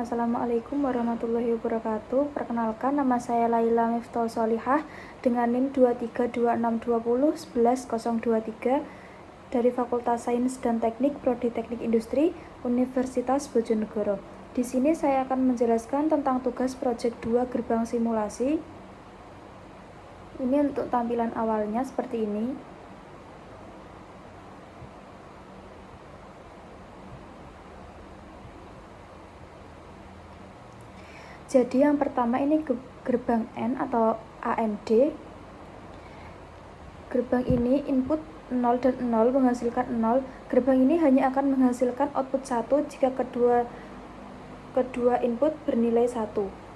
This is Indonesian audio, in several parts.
Assalamualaikum warahmatullahi wabarakatuh. Perkenalkan, nama saya Laila Miftol Solihah dengan NIM 23262011023 dari Fakultas Sains dan Teknik Prodi Teknik Industri Universitas Bojonegoro. Di sini saya akan menjelaskan tentang tugas proyek 2 gerbang simulasi. Ini untuk tampilan awalnya seperti ini. Jadi yang pertama ini gerbang N atau AND. Gerbang ini input 0 dan 0 menghasilkan 0. Gerbang ini hanya akan menghasilkan output 1 jika kedua input bernilai 1.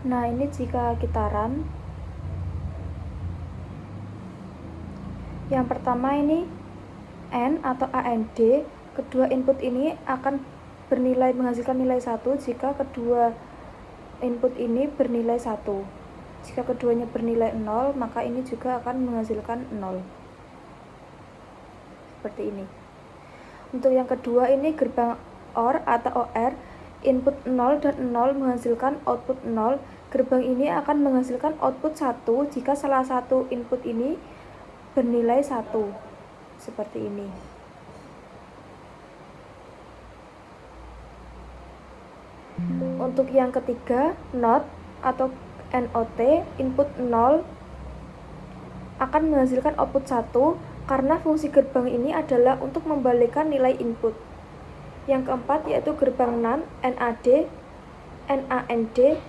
Nah, ini jika kita run. Yang pertama ini N atau AND, kedua input ini akan menghasilkan nilai 1 jika kedua input ini bernilai 1. Jika keduanya bernilai 0, maka ini juga akan menghasilkan 0. Seperti ini. Untuk yang kedua ini gerbang OR atau OR, input 0 dan 0 menghasilkan output 0. Gerbang ini akan menghasilkan output 1 jika salah satu input ini bernilai 1. Seperti ini. Untuk yang ketiga, NOT atau NOT, input 0 akan menghasilkan output 1 karena fungsi gerbang ini adalah untuk membalikkan nilai input. Yang keempat yaitu gerbang NAND, NAND,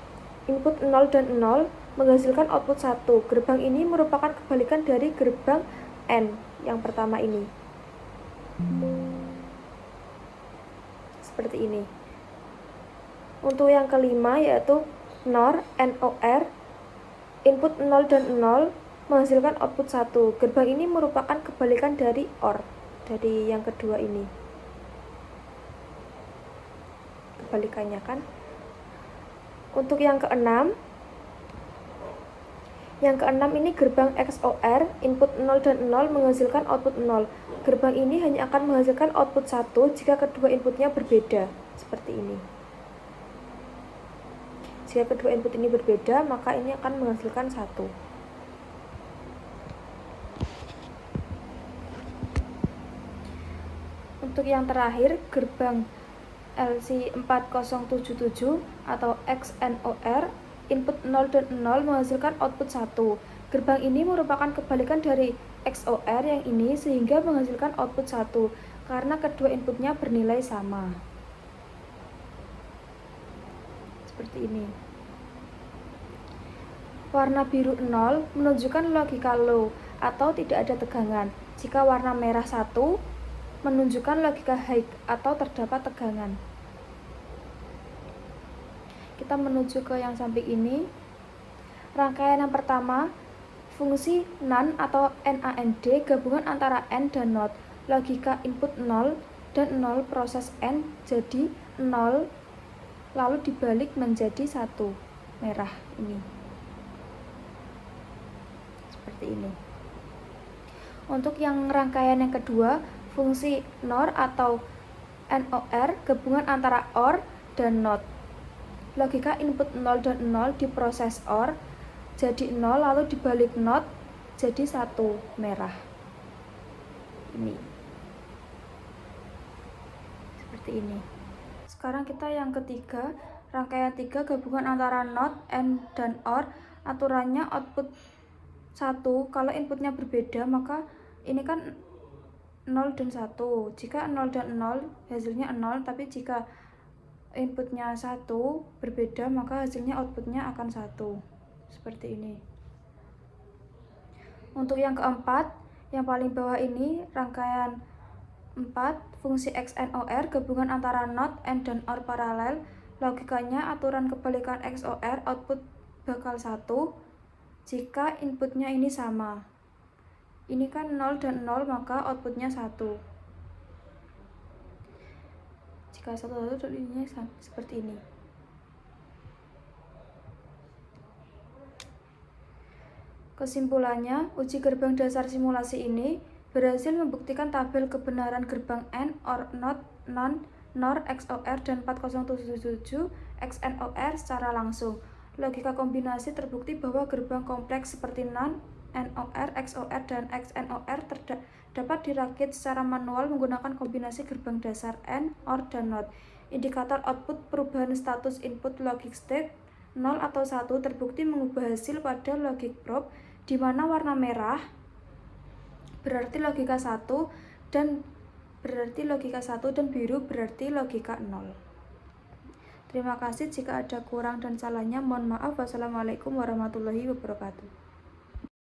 input 0 dan 0 menghasilkan output 1. Gerbang ini merupakan kebalikan dari gerbang N yang pertama ini. Seperti ini. Untuk yang kelima yaitu NOR, input 0 dan 0 menghasilkan output 1. Gerbang ini merupakan kebalikan dari OR, dari yang kedua ini. Kebalikannya kan? Untuk yang keenam ini gerbang XOR, input 0 dan 0 menghasilkan output 0. Gerbang ini hanya akan menghasilkan output 1 jika kedua inputnya berbeda. Seperti ini. Jika kedua input ini berbeda, maka ini akan menghasilkan 1. Untuk yang terakhir, gerbang LC4077 atau XNOR, input 0 dan 0 menghasilkan output 1. Gerbang ini merupakan kebalikan dari XOR yang ini sehingga menghasilkan output 1 karena kedua inputnya bernilai sama. Seperti ini. Warna biru 0 menunjukkan logika low atau tidak ada tegangan. Jika warna merah 1 menunjukkan logika high atau terdapat tegangan. Kita menuju ke yang samping ini. Rangkaian yang pertama, fungsi NAND atau NAND, gabungan antara N dan NOT. Logika input 0 dan 0 proses N jadi 0 lalu dibalik menjadi 1 merah ini. Seperti ini. Untuk yang rangkaian yang kedua, fungsi NOR atau NOR, gabungan antara OR dan NOT. Logika input 0 dan 0 diproses OR jadi 0 lalu dibalik NOT jadi 1 merah. Ini. Seperti ini. Sekarang kita yang ketiga, rangkaian 3 gabungan antara NOT, N dan OR. Aturannya output 1 kalau inputnya berbeda maka ini kan 0 dan 1. Jika 0 dan 0 hasilnya 0, tapi jika inputnya 1 berbeda maka hasilnya outputnya akan 1. Seperti ini. Untuk yang keempat, yang paling bawah ini rangkaian 4, fungsi XNOR, gabungan antara NOT, N dan OR paralel. Logikanya aturan kebalikan XOR, output bakal 1 jika inputnya ini sama. Ini kan 0 dan 0 maka outputnya 1. Jika 1 ininya seperti ini. Kesimpulannya, uji gerbang dasar simulasi ini berhasil membuktikan tabel kebenaran gerbang AND, OR, NOT, NAND, NOR, XOR, dan 4077 XNOR secara langsung. Logika kombinasi terbukti bahwa gerbang kompleks seperti NAND, NOR, XOR, dan XNOR dapat dirakit secara manual menggunakan kombinasi gerbang dasar AND, OR, dan NOT. Indikator output perubahan status input logic state 0 atau 1 terbukti mengubah hasil pada logic probe, di mana warna merah berarti logika 1 dan biru berarti logika 0. Terima kasih. Jika ada kurang dan salahnya mohon maaf. Wassalamualaikum warahmatullahi wabarakatuh.